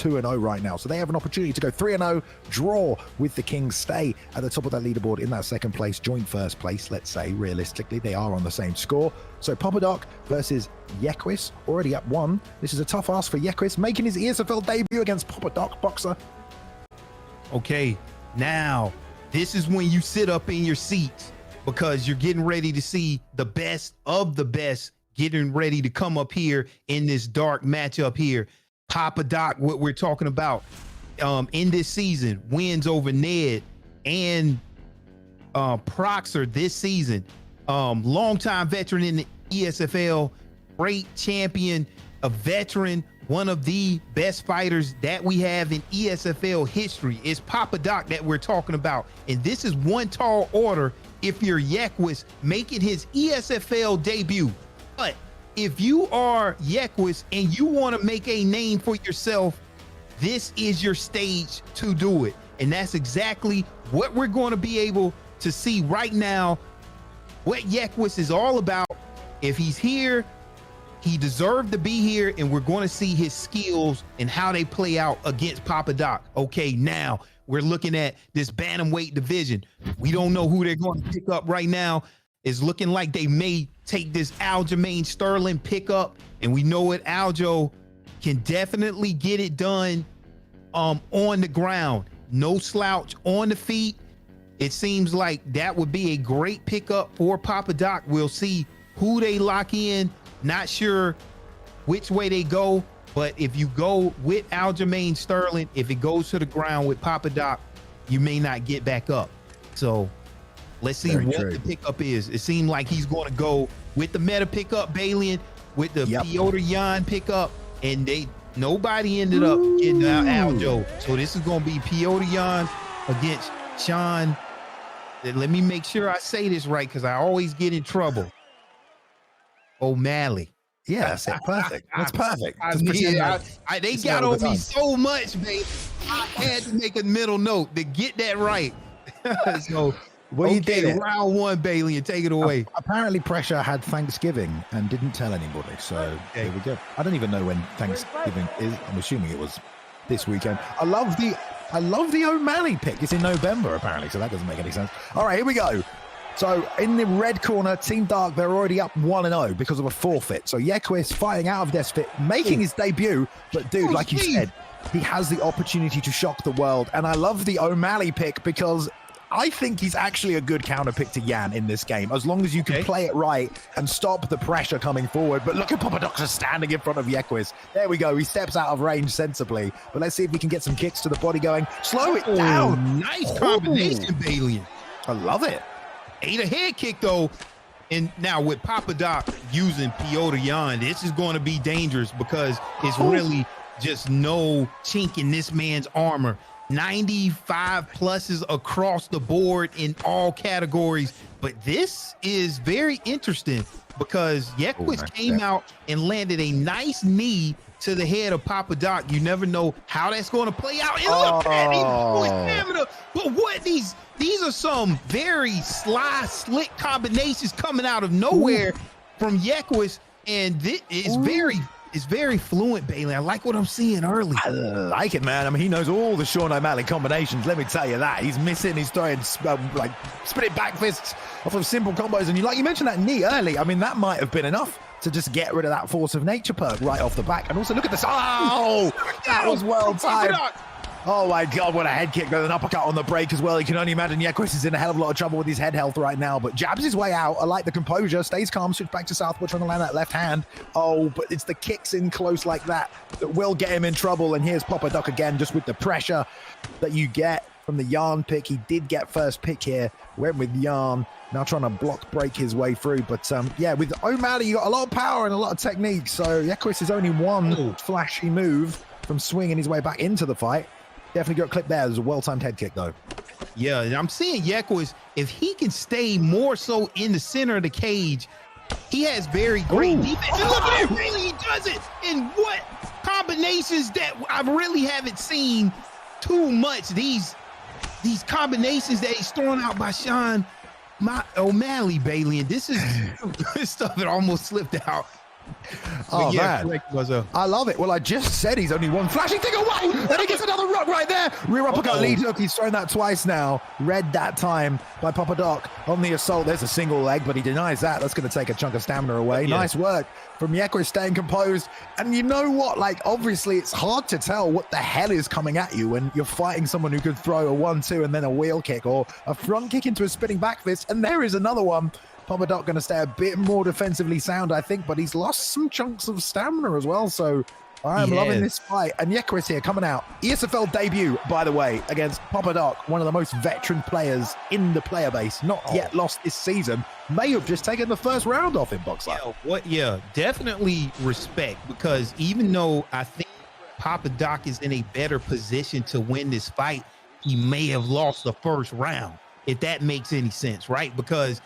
2-0 right now. So they have an opportunity to go 3-0, draw with the Kings, stay at the top of that leaderboard in that second place, joint first place, let's say. Realistically, they are on the same score. So PapaDoc versus Yekwis, already up 1. This is a tough ask for Yekwis, making his ESFL debut against PapaDoc, boxer. Okay, now this is when you sit up in your seats because you're getting ready to see the best of the best getting ready to come up here in this dark matchup here. PapaDoc, what we're talking about in this season, wins over Ned and Proxer this season. Longtime veteran in the ESFL, great champion, a veteran, one of the best fighters that we have in ESFL history. It's PapaDoc that we're talking about. And this is one tall order if you're Yekwis making his ESFL debut. But if you are Yekwis and you want to make a name for yourself, this is your stage to do it. And that's exactly what we're going to be able to see right now, what Yekwis is all about. If he's here, he deserved to be here, and we're going to see his skills and how they play out against PapaDoc. Okay, now we're looking at this bantamweight division. We don't know who they're going to pick up right now. It's looking like they may take this Aljamain Sterling pickup, and we know it. Aljo can definitely get it done on the ground. No slouch on the feet. It seems like that would be a great pickup for PapaDoc. We'll see who they lock in. Not sure which way they go, but if you go with Aljamain Sterling, if it goes to the ground with PapaDoc, you may not get back up. So let's see what the pickup is. It seemed like he's going to go with the meta pickup, Balian, with the Piotr Jan pickup, and nobody ended up getting Aljo. So this is going to be Piotr Jan against Sean. Let me make sure I say this right because I always get in trouble. O'Malley. Yeah, that's it. Perfect. That's perfect. They got on me so much, babe. I had to make a middle note to get that right. So, well, you did it. Round 1, Bailey, and take it away. Apparently, Pressure had Thanksgiving and didn't tell anybody. So here we go. I don't even know when Thanksgiving is. I'm assuming it was this weekend. I love the O'Malley pick. It's in November, apparently, so that doesn't make any sense. All right, here we go. So in the red corner, Team Dark, they're already up 1-0 because of a forfeit. So Yekwis fighting out of Desfit, making his debut. But dude, like you said, he has the opportunity to shock the world. And I love the O'Malley pick because I think he's actually a good counter pick to Jan in this game, as long as you can play it right and stop the pressure coming forward. But look at PapaDoc just standing in front of Yekwis. There we go. He steps out of range sensibly. But let's see if we can get some kicks to the body going. Slow it down. Nice combination, Bailey. I love it. Ate a head kick, though. And now with PapaDoc using Piotr Jan, this is going to be dangerous because it's really just no chink in this man's armor. 95 pluses across the board in all categories. But this is very interesting because Yekwis came out and landed a nice knee to the head of PapaDoc. You never know how that's going to play out. And look at him, but what these are some very sly, slick combinations coming out of nowhere from Yekwis, and this is very fluent, Bailey. I like what I'm seeing early. I like it, man. I mean, he knows all the Sean O'Malley combinations. Let me tell you that. He's missing. He's throwing like spinning back fists off of simple combos. And you mentioned that knee early. I mean, that might have been enough to just get rid of that force of nature perk right off the back. And also look at this. Oh, that was well timed. Oh my God, what a head kick. There's an uppercut on the break as well. You can only imagine Yekwis is in a hell of a lot of trouble with his head health right now, but jabs his way out. I like the composure, stays calm, switch back to southward, trying to land that left hand. Oh, but it's the kicks in close like that will get him in trouble. And here's PapaDoc again, just with the pressure that you get from the Yarn pick. He did get first pick here, went with Yarn, now trying to block break his way through. But yeah, with O'Malley, you got a lot of power and a lot of technique. So Yekwis is only one flashy move from swinging his way back into the fight. Definitely got a clip there. There's a well-timed head kick, though. Yeah, and I'm seeing Yekwis, if he can stay more so in the center of the cage, he has very great defense. And look at it, really, he does it. And what combinations that I really haven't seen too much. These combinations that he's thrown out by Sean O'Malley, Bailey. And this is stuff that almost slipped out. Oh, yeah, man. was I love it. Well, I just said he's only one flashing thing away. Then he gets another rock right there. Rear uppercut lead hook. He's thrown that twice now. Read that time by PapaDoc on the assault. There's a single leg, but he denies that. That's going to take a chunk of stamina away. Yeah. Nice work from Yekris, staying composed. And you know what? Like, obviously, it's hard to tell what the hell is coming at you when you're fighting someone who could throw a 1-2 and then a wheel kick or a front kick into a spinning back fist. And there is another one. PapaDoc going to stay a bit more defensively sound, I think, but he's lost some chunks of stamina as well. So I am loving this fight. And Yekris here coming out. ESFL debut, by the way, against PapaDoc, one of the most veteran players in the player base. Not yet lost this season. May have just taken the first round off in box life. Yeah, definitely respect, because even though I think PapaDoc is in a better position to win this fight, he may have lost the first round, if that makes any sense, right? Because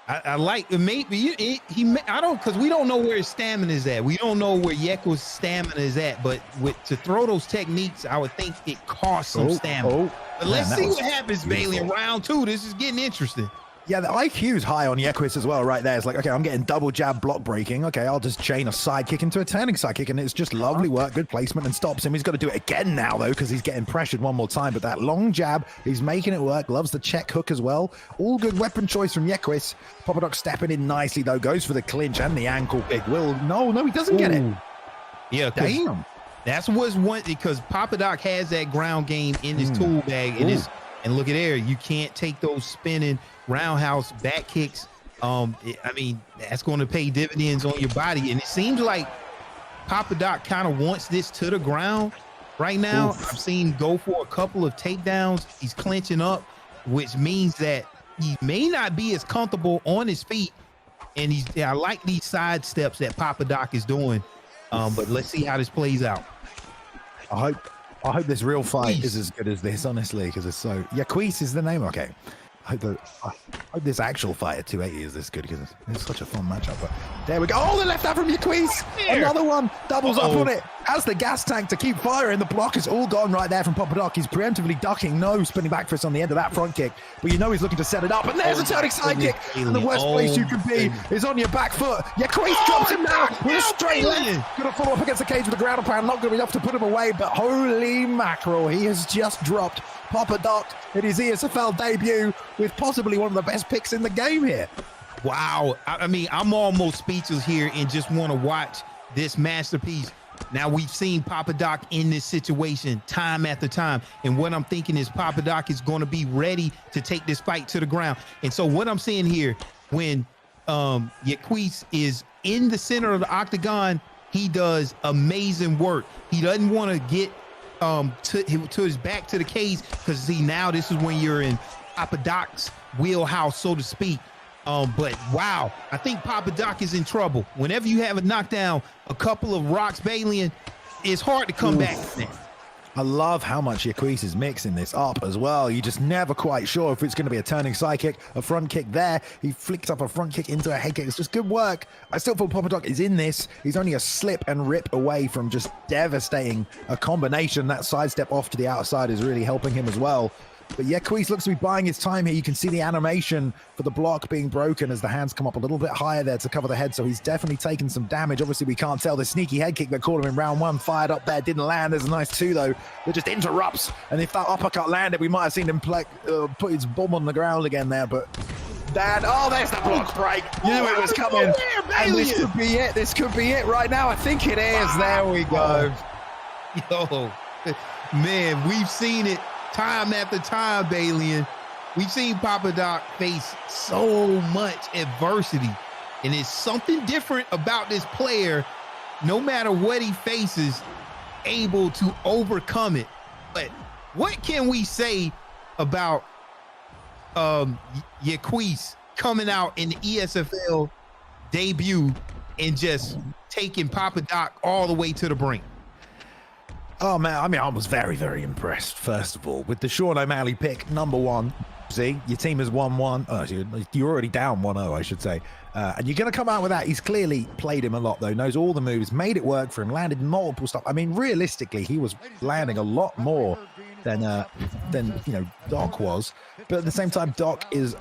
I like maybe I don't, because we don't know where his stamina is at. We don't know where Yekris' stamina is at, but to throw those techniques, I would think it costs some stamina. But let's see what happens, Bailey, in round 2. This is getting interesting. Yeah, the IQ is high on Yekris as well right there. It's like, okay, I'm getting double jab block breaking. Okay, I'll just chain a side kick into a turning side kick, and it's just lovely work, good placement, and stops him. He's got to do it again now, though, because he's getting pressured one more time. But that long jab, he's making it work. Loves the check hook as well. All good weapon choice from Yekris. PapaDoc stepping in nicely, though. Goes for the clinch and the ankle pick. No, he doesn't get it. Yeah, damn. That's what's one, because PapaDoc has that ground game in his tool bag. And look at there, you can't take those spinning roundhouse back kicks. I mean, that's going to pay dividends on your body. And it seems like PapaDoc kind of wants this to the ground right now. I've seen him go for a couple of takedowns. He's clinching up, which means that he may not be as comfortable on his feet. And I like these side steps that PapaDoc is doing. But let's see how this plays out. I hope this real fight is as good as this, honestly, because it's so... Yekris is the name? Okay. I hope this actual fight at 280 is this good, because it's such a fun matchup. But there we go. Oh, the left out from Yekris. Another one. Doubles up on it. Has the gas tank to keep firing. The block is all gone right there from PapaDoc. He's preemptively ducking. No spinning back fist on the end of that front kick. But you know he's looking to set it up. And there's a turning side kick. And the worst place you can be is on your back foot. Yekris drops him down with a straight left. Going to follow up against the cage with a ground pound. Not going to be enough to put him away. But holy mackerel, he has just dropped PapaDoc in his ESFL debut with possibly one of the best picks in the game here. Wow. I mean, I'm almost speechless here and just want to watch this masterpiece. Now, we've seen PapaDoc in this situation time after time. And what I'm thinking is PapaDoc is going to be ready to take this fight to the ground. And so what I'm seeing here, when Yekris is in the center of the octagon, he does amazing work. He doesn't want to get to his back to the cage, because see, now this is when you're in PapaDoc's wheelhouse, so to speak. But wow, I think PapaDoc is in trouble. Whenever you have a knockdown, a couple of rocks, Bailey, it's hard to come back from that. I love how much Yekris is mixing this up as well. You're just never quite sure if it's going to be a turning side kick, a front kick there. He flicks up a front kick into a head kick. It's just good work. I still feel PapaDoc is in this. He's only a slip and rip away from just devastating a combination. That sidestep off to the outside is really helping him as well. But Yekris looks to be buying his time here. You can see the animation for the block being broken as the hands come up a little bit higher there to cover the head. So he's definitely taken some damage. Obviously, we can't tell. The sneaky head kick that caught him in round 1 fired up there. Didn't land. There's a nice 2, though, that just interrupts. And if that uppercut landed, we might have seen him put his bum on the ground again there. But there's the block break. You knew it was coming. And this could be it. This could be it right now. I think it is. There we go. Yo, man, we've seen it time after time, Bailey. We've seen PapaDoc face so much adversity, and it's something different about this player. No matter what he faces, able to overcome it. But what can we say about Yekris coming out in the ESFL debut and just taking PapaDoc all the way to the brink? Oh, man, I mean, I was very, very impressed, first of all, with the Sean O'Malley pick, #1. See, your team is 1-1. Oh, you're already down 1-0, I should say. And you're going to come out with that. He's clearly played him a lot, though, knows all the moves, made it work for him, landed multiple stuff. I mean, realistically, he was landing a lot more than Doc was. But at the same time, Doc is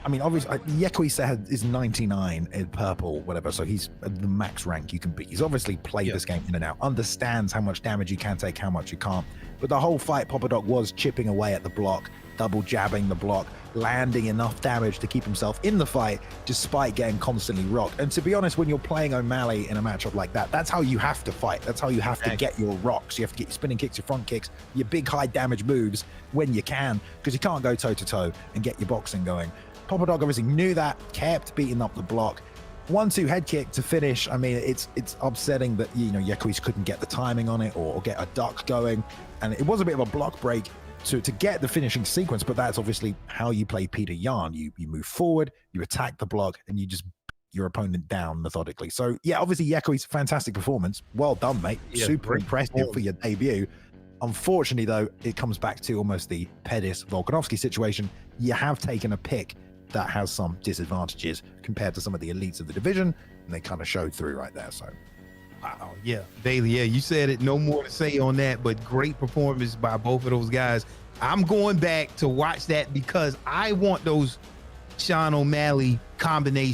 I mean, obviously, Yekui is 99 in purple, whatever, so he's the max rank you can be. He's obviously played this game in and out, understands how much damage you can take, how much you can't. But the whole fight, PapaDoc was chipping away at the block, double jabbing the block, landing enough damage to keep himself in the fight, despite getting constantly rocked. And to be honest, when you're playing O'Malley in a matchup like that, that's how you have to fight. That's how you have to get your rocks. You have to get your spinning kicks, your front kicks, your big high damage moves when you can, because you can't go toe-to-toe and get your boxing going. PapaDoc obviously knew that, kept beating up the block. 1-2 head kick to finish. I mean, it's upsetting that, you know, Yekuis couldn't get the timing on it or get a duck going. And it was a bit of a block break to get the finishing sequence, but that's obviously how you play Peter Yan. You move forward, you attack the block, and you just your opponent down methodically. So yeah, obviously Yekuis, fantastic performance. Well done, mate. Yeah, super impressive for your debut. Unfortunately, though, it comes back to almost the Pettis Volkanovski situation. You have taken a pick that has some disadvantages compared to some of the elites of the division, and they kind of showed through right there. So wow, yeah, Bailey, yeah, you said it. No more to say on that, but great performance by both of those guys. I'm going back to watch that because I want those Sean O'Malley combinations